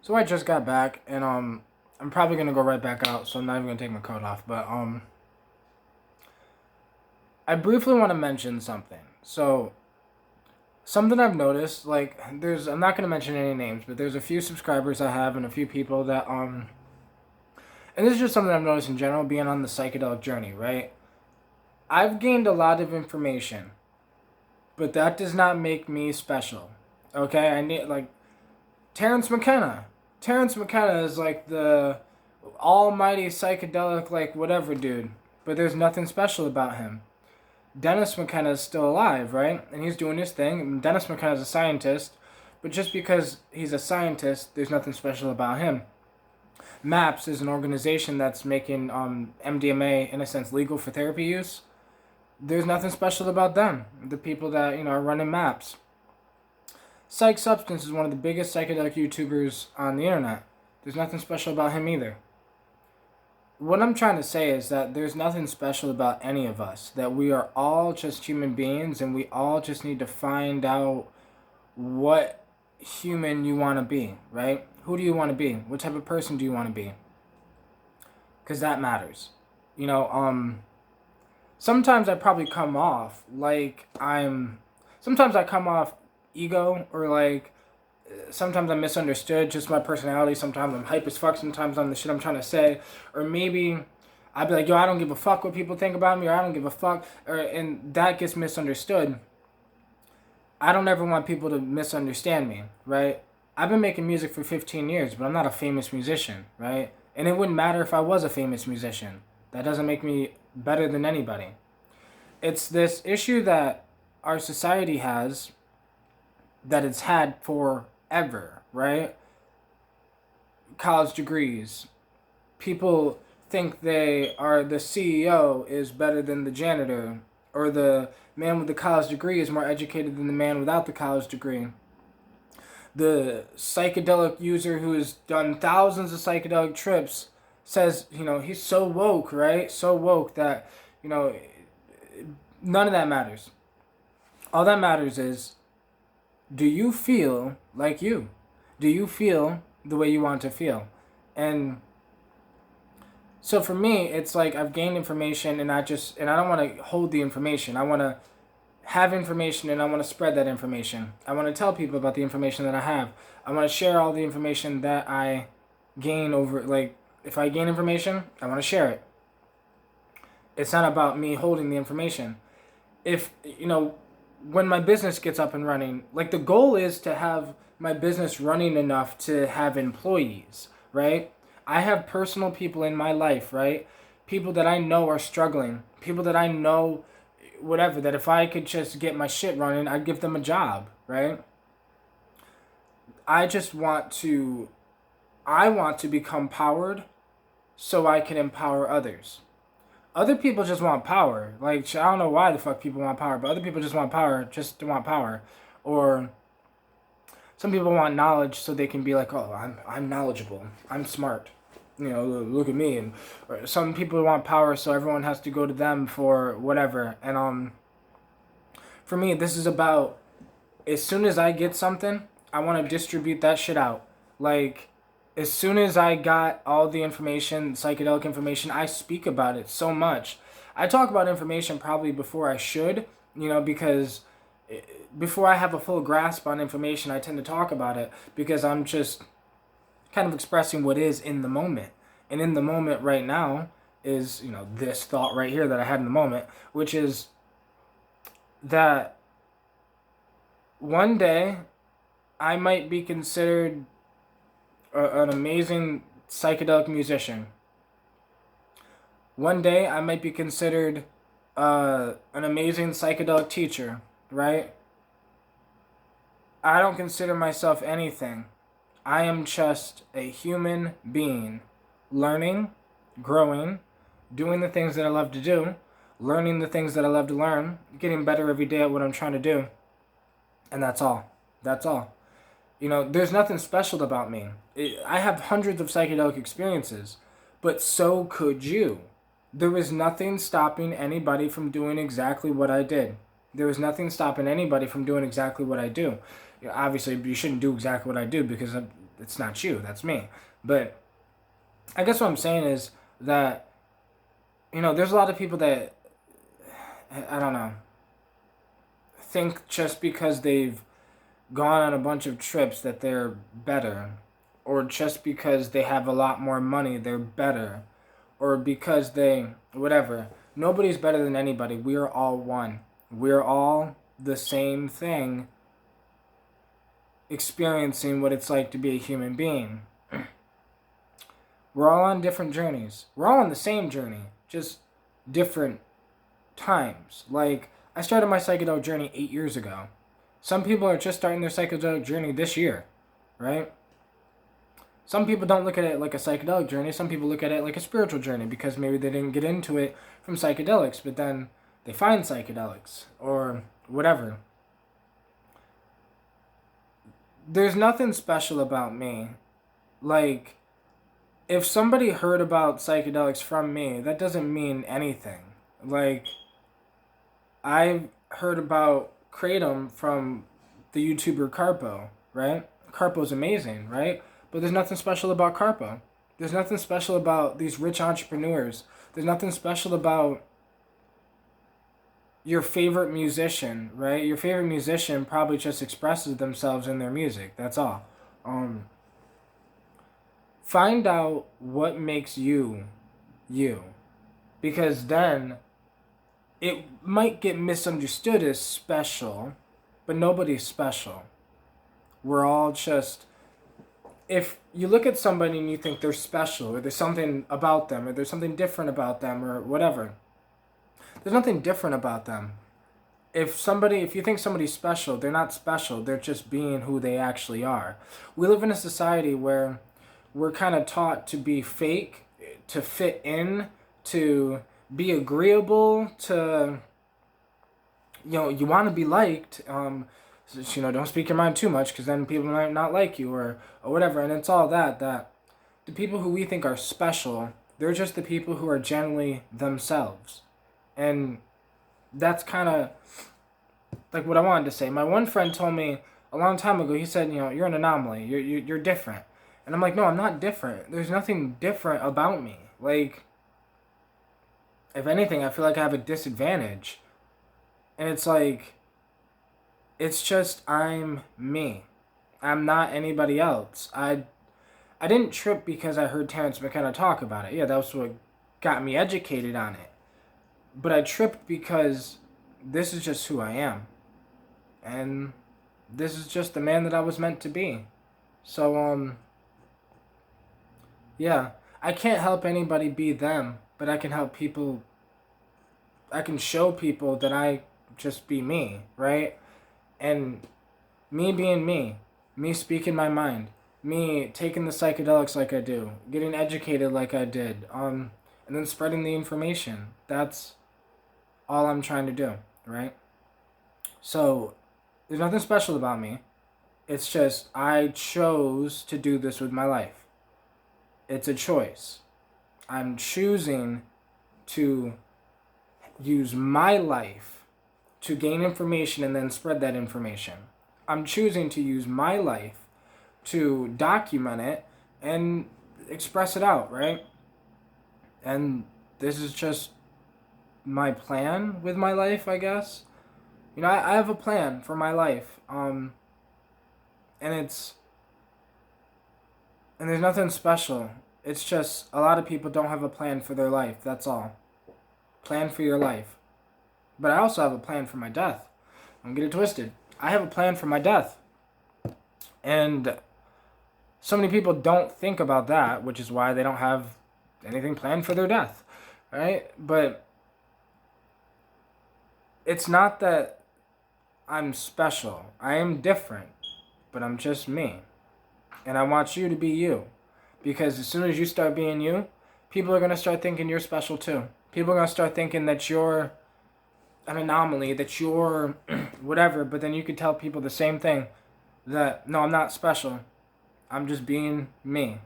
So I just got back, and I'm probably gonna go right back out. So I'm not even gonna take my coat off. But I briefly want to mention something. So something I've noticed, like I'm not gonna mention any names, but there's a few subscribers I have and a few people that and this is just something I've noticed in general, being on the psychedelic journey, right? I've gained a lot of information, but that does not make me special. Okay, I need like Terrence McKenna. Terrence McKenna is like the almighty psychedelic, like whatever dude, but there's nothing special about him. Dennis McKenna is still alive, right? And he's doing his thing. And Dennis McKenna is a scientist, but just because he's a scientist, there's nothing special about him. MAPS is an organization that's making MDMA, in a sense, legal for therapy use. There's nothing special about them, the people that are running MAPS. Psych Substance is one of the biggest psychedelic YouTubers on the internet. There's nothing special about him either. What I'm trying to say is that there's nothing special about any of us. That we are all just human beings, and we all just need to find out what human you want to be, right? Who do you want to be? What type of person do you want to be? Because that matters. You know, sometimes I probably come off like sometimes I come off ego, or like sometimes I'm misunderstood, just my personality. Sometimes I'm hype as fuck, sometimes I'm the shit I'm trying to say. Or maybe I'd be like, yo, I don't give a fuck what people think about me, or I don't give a fuck, and that gets misunderstood. I don't ever want people to misunderstand me, right? I've been making music for 15 years, but I'm not a famous musician, right? And it wouldn't matter if I was a famous musician. That doesn't make me better than anybody. It's this issue that our society has, that it's had forever, right? College degrees. People think the CEO is better than the janitor, or the man with the college degree is more educated than the man without the college degree. The psychedelic user who has done thousands of psychedelic trips says, he's so woke, right? So woke that, you know, none of that matters. All that matters is, do you feel like you? Do you feel the way you want to feel? And so for me, it's like I've gained information, and I don't want to hold the information. I want to have information, and I want to spread that information. I want to tell people about the information that I have. I want to share all the information that I gain over, like, if I gain information, I want to share it. It's not about me holding the information. If, when my business gets up and running, like, the goal is to have my business running enough to have employees, right? I have personal people in my life, right? People that I know are struggling. People that I know, whatever, that if I could just get my shit running, I'd give them a job, right? I just want to, I want to become powered so I can empower others. Other people just want power. Like, I don't know why the fuck people want power, but other people just want power just to want power. Or some people want knowledge so they can be like, oh, I'm knowledgeable. I'm smart. Look at me. And or some people want power so everyone has to go to them for whatever. And for me, this is about, as soon as I get something, I want to distribute that shit out. Like, as soon as I got all the information, psychedelic information, I speak about it so much. I talk about information probably before I should, because before I have a full grasp on information, I tend to talk about it because I'm just kind of expressing what is in the moment. And in the moment right now is, this thought right here that I had in the moment, which is that one day I might be considered an amazing psychedelic musician. One day I might be considered an amazing psychedelic teacher, right? I don't consider myself anything. I am just a human being, learning, growing, doing the things that I love to do, learning the things that I love to learn, getting better every day at what I'm trying to do. And that's all. That's all. There's nothing special about me. I have hundreds of psychedelic experiences, but so could you. There was nothing stopping anybody from doing exactly what I did. There was nothing stopping anybody from doing exactly what I do. Obviously, you shouldn't do exactly what I do because it's not you, that's me. But I guess what I'm saying is that, there's a lot of people that, I don't know, think just because they've gone on a bunch of trips that they're better, or just because they have a lot more money they're better, or because they whatever. Nobody's better than anybody. We are all one. We're all the same thing, experiencing what it's like to be a human being. We're all on different journeys. We're all on the same journey, just different times. Like, I started my psychedelic journey 8 years ago. Some people are just starting their psychedelic journey this year, right? Some people don't look at it like a psychedelic journey. Some people look at it like a spiritual journey because maybe they didn't get into it from psychedelics, but then they find psychedelics or whatever. There's nothing special about me. Like, if somebody heard about psychedelics from me, that doesn't mean anything. Like, I've heard about Kratom from the YouTuber Carpo, right? Carpo's amazing, right? But there's nothing special about Carpo. There's nothing special about these rich entrepreneurs. There's nothing special about your favorite musician, right? Your favorite musician probably just expresses themselves in their music. That's all. Find out what makes you, you. Because then it might get misunderstood as special, but nobody's special. We're all just... If you look at somebody and you think they're special, or there's something about them, or there's something different about them, or whatever, there's nothing different about them. If you think somebody's special, they're not special. They're just being who they actually are. We live in a society where we're kind of taught to be fake, to fit in, to be agreeable, to, you want to be liked. Don't speak your mind too much because then people might not like you or whatever. And it's all that the people who we think are special, they're just the people who are generally themselves. And that's kind of like what I wanted to say. My one friend told me a long time ago, he said, you're an anomaly. You're different. And I'm like, no, I'm not different. There's nothing different about me. Like, if anything, I feel like I have a disadvantage. And it's like, it's just I'm me. I'm not anybody else. I didn't trip because I heard Terrence McKenna talk about it. Yeah, that was what got me educated on it. But I tripped because this is just who I am. And this is just the man that I was meant to be. So, yeah. I can't help anybody be them, but I can help people. I can show people that I just be me, right? And me being me speaking my mind, me taking the psychedelics like I do, getting educated like I did, and then spreading the information. That's all I'm trying to do, right? So, there's nothing special about me. It's just I chose to do this with my life. It's a choice. I'm choosing to use my life to gain information and then spread that information. I'm choosing to use my life to document it and express it out, right? And this is just my plan with my life, I guess. I have a plan for my life. And there's nothing special. It's just a lot of people don't have a plan for their life. That's all. Plan for your life. But I also have a plan for my death. Don't get it twisted. I have a plan for my death. And so many people don't think about that, which is why they don't have anything planned for their death. Right? But it's not that I'm special. I am different. But I'm just me. And I want you to be you. Because as soon as you start being you, people are going to start thinking you're special too. People are going to start thinking that you're an anomaly, that you're whatever. But then you could tell people the same thing. That, no, I'm not special. I'm just being me.